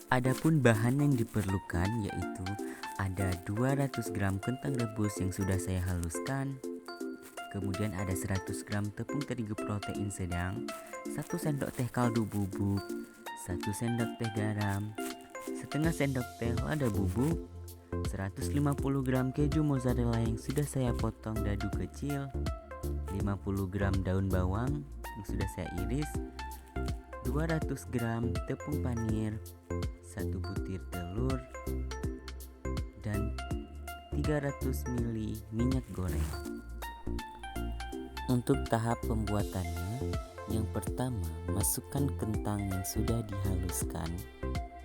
Adapun bahan yang diperlukan yaitu ada 200 gram kentang rebus yang sudah saya haluskan. Kemudian ada 100 gram tepung terigu protein sedang, 1 sendok teh kaldu bubuk, 1 sendok teh garam, setengah sendok teh lada bubuk, 150 gram keju mozzarella yang sudah saya potong dadu kecil, 50 gram daun bawang yang sudah saya iris, 200 gram tepung panir, 1 butir telur, dan 300 ml minyak goreng. Untuk tahap pembuatannya, yang pertama masukkan kentang yang sudah dihaluskan.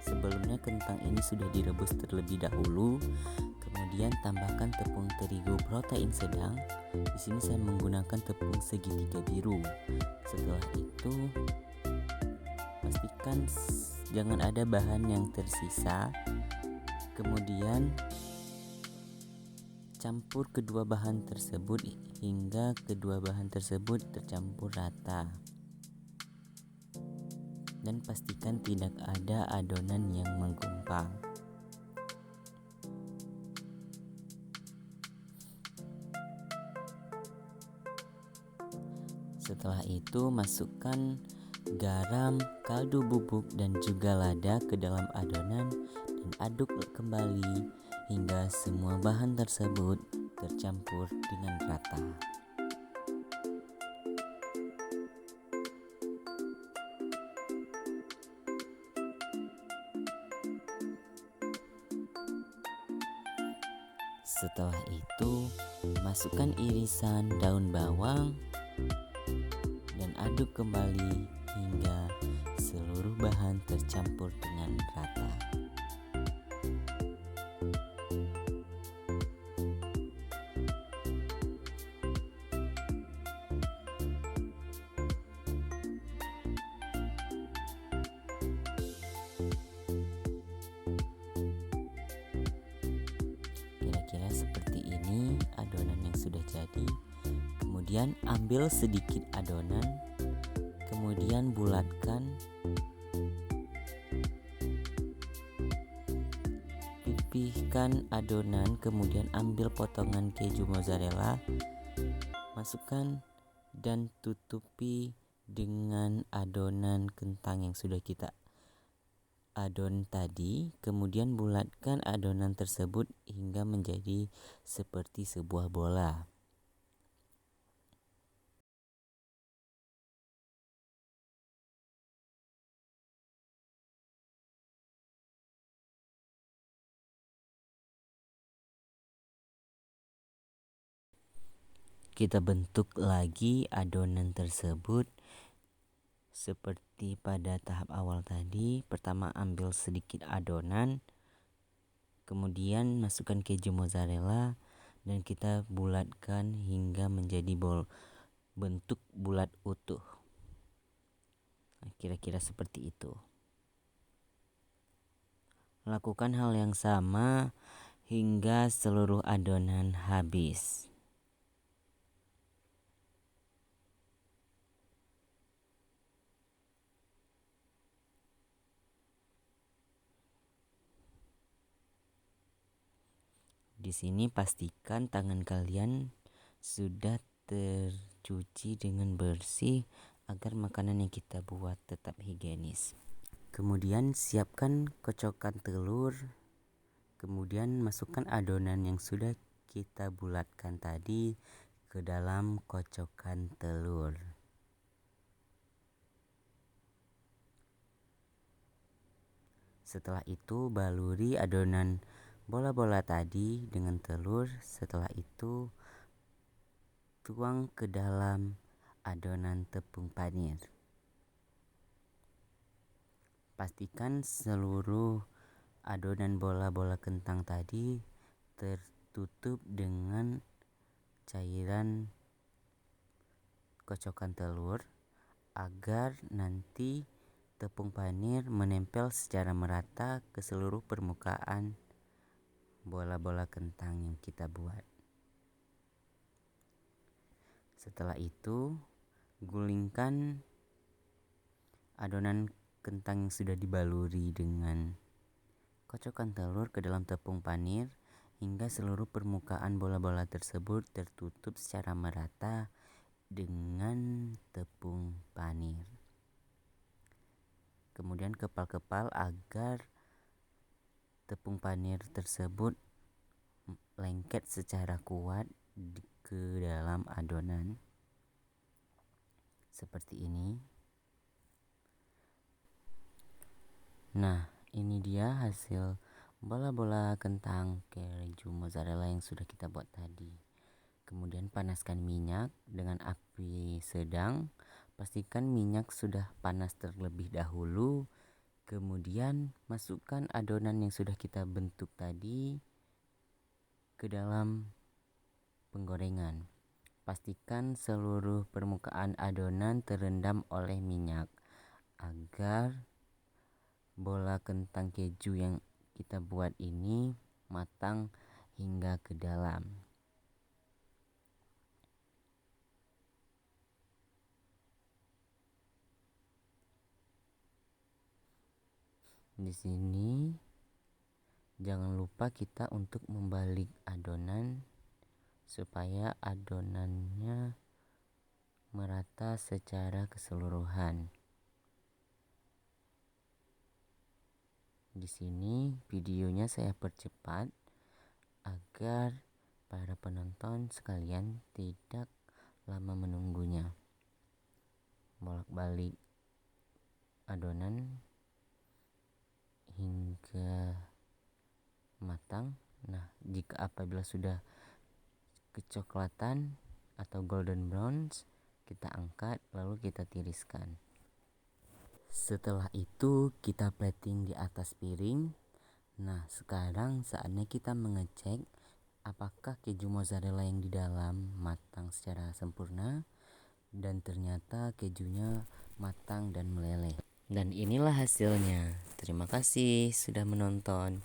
Sebelumnya kentang ini sudah direbus terlebih dahulu. Kemudian tambahkan tepung terigu protein sedang. Di sini saya menggunakan tepung segitiga biru. Setelah itu pastikan jangan ada bahan yang tersisa. Kemudian campur kedua bahan tersebut hingga kedua bahan tersebut tercampur rata. Dan pastikan tidak ada adonan yang menggumpal. Setelah itu masukkan garam, kaldu bubuk dan juga lada ke dalam adonan dan aduk kembali hingga semua bahan tersebut tercampur dengan rata. Setelah itu masukkan irisan daun bawang dan aduk kembali hingga seluruh bahan tercampur dengan rata. Kira-kira seperti ini adonan yang sudah jadi. Kemudian ambil sedikit adonan, kemudian bulatkan, pipihkan adonan, kemudian ambil potongan keju mozzarella, masukkan dan tutupi dengan adonan kentang yang sudah kita adon tadi. Kemudian bulatkan adonan tersebut hingga menjadi seperti sebuah bola. Kita bentuk lagi adonan tersebut seperti pada tahap awal tadi. Pertama ambil sedikit adonan, kemudian masukkan keju mozzarella dan kita bulatkan hingga menjadi bentuk bulat utuh. Nah, kira-kira seperti itu. Lakukan hal yang sama hingga seluruh adonan habis. Di sini pastikan tangan kalian sudah tercuci dengan bersih agar makanan yang kita buat tetap higienis. Kemudian siapkan kocokan telur. Kemudian masukkan adonan yang sudah kita bulatkan tadi ke dalam kocokan telur. Setelah itu baluri adonan bola-bola tadi dengan telur. Setelah itu tuang ke dalam adonan tepung panir. Pastikan seluruh adonan bola-bola kentang tadi tertutup dengan cairan kocokan telur agar nanti tepung panir menempel secara merata ke seluruh permukaan bola-bola kentang yang kita buat. Setelah itu gulingkan adonan kentang yang sudah dibaluri dengan Kocokkan telur ke dalam tepung panir hingga seluruh permukaan bola-bola tersebut tertutup secara merata dengan tepung panir. Kemudian kepal-kepal agar tepung panir tersebut lengket secara kuat ke dalam adonan. Seperti ini. Nah, ini dia hasil bola-bola kentang keju mozzarella yang sudah kita buat tadi. Kemudian panaskan minyak dengan api sedang. Pastikan minyak sudah panas terlebih dahulu. Kemudian masukkan adonan yang sudah kita bentuk tadi ke dalam penggorengan. Pastikan seluruh permukaan adonan terendam oleh minyak agar bola kentang keju yang kita buat ini matang hingga ke dalam. Di sini jangan lupa kita untuk membalik adonan supaya adonannya merata secara keseluruhan. Di sini videonya saya percepat agar para penonton sekalian tidak lama menunggunya. Bolak-balik adonan hingga matang. Nah, jika apabila sudah kecoklatan atau golden brown, kita angkat lalu kita tiriskan. Setelah itu kita plating di atas piring. Nah, sekarang saatnya kita mengecek apakah keju mozzarella yang di dalam matang secara sempurna. Dan ternyata kejunya matang dan meleleh. Dan inilah hasilnya. Terima kasih sudah menonton.